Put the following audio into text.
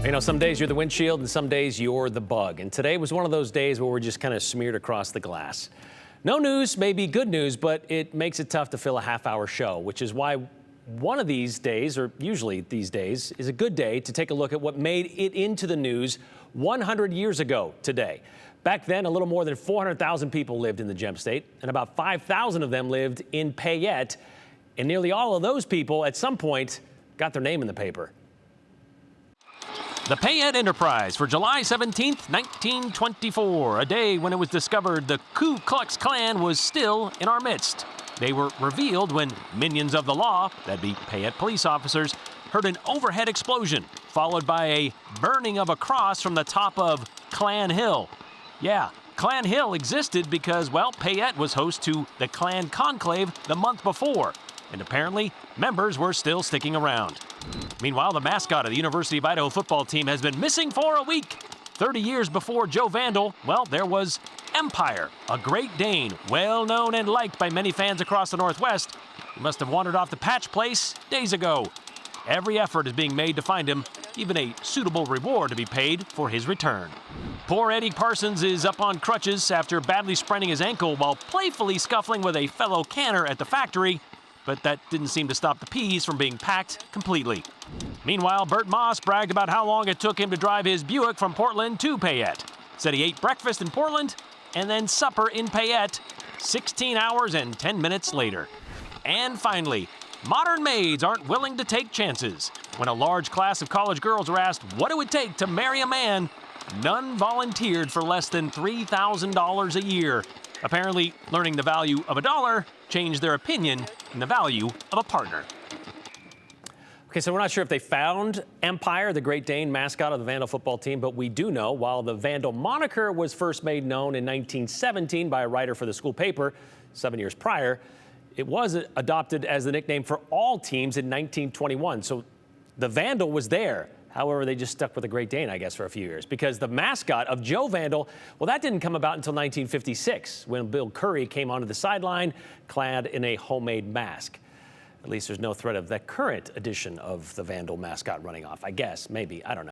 You know, some days you're the windshield and some days you're the bug. And today was one of those days where we're just kind of smeared across the glass. No news may be good news, but it makes it tough to fill a half-hour show, which is why one of these days, or usually these days, is a good day to take a look at what made it into the news 100 years ago today. Back then, a little more than 400,000 people lived in the Gem State, and about 5,000 of them lived in Payette. And nearly all of those people, at some point, got their name in the paper. The Payette Enterprise for July 17, 1924, a day when it was discovered the Ku Klux Klan was still in our midst. They were revealed when minions of the law, that'd be Payette police officers, heard an overhead explosion, followed by a burning of a cross from the top of Klan Hill. Yeah, Klan Hill existed because, well, Payette was host to the Klan Conclave the month before, and apparently members were still sticking around. Meanwhile, the mascot of the University of Idaho football team has been missing for a week. 30 years before Joe Vandal, well, there was Empire, a Great Dane, well known and liked by many fans across the Northwest. He must have wandered off the Patch Place days ago. Every effort is being made to find him, even a suitable reward to be paid for his return. Poor Eddie Parsons is up on crutches after badly spraining his ankle while playfully scuffling with a fellow canner at the factory. But that didn't seem to stop the peas from being packed completely. Meanwhile, Bert Moss bragged about how long it took him to drive his Buick from Portland to Payette. Said he ate breakfast in Portland and then supper in Payette 16 hours and 10 minutes later. And finally, modern maids aren't willing to take chances. When a large class of college girls were asked what it would take to marry a man, none volunteered for less than $3,000 a year. Apparently, learning the value of a dollar changed their opinion in the value of a partner. Okay, so we're not sure if they found Empire, the Great Dane mascot of the Vandal football team, but we do know while the Vandal moniker was first made known in 1917 by a writer for the school paper 7 years prior, it was adopted as the nickname for all teams in 1921. So the Vandal was there. However, they just stuck with the Great Dane, I guess, for a few years, because the mascot of Joe Vandal, well, that didn't come about until 1956, when Bill Curry came onto the sideline clad in a homemade mask. At least there's no threat of the current edition of the Vandal mascot running off. I guess, maybe, I don't know.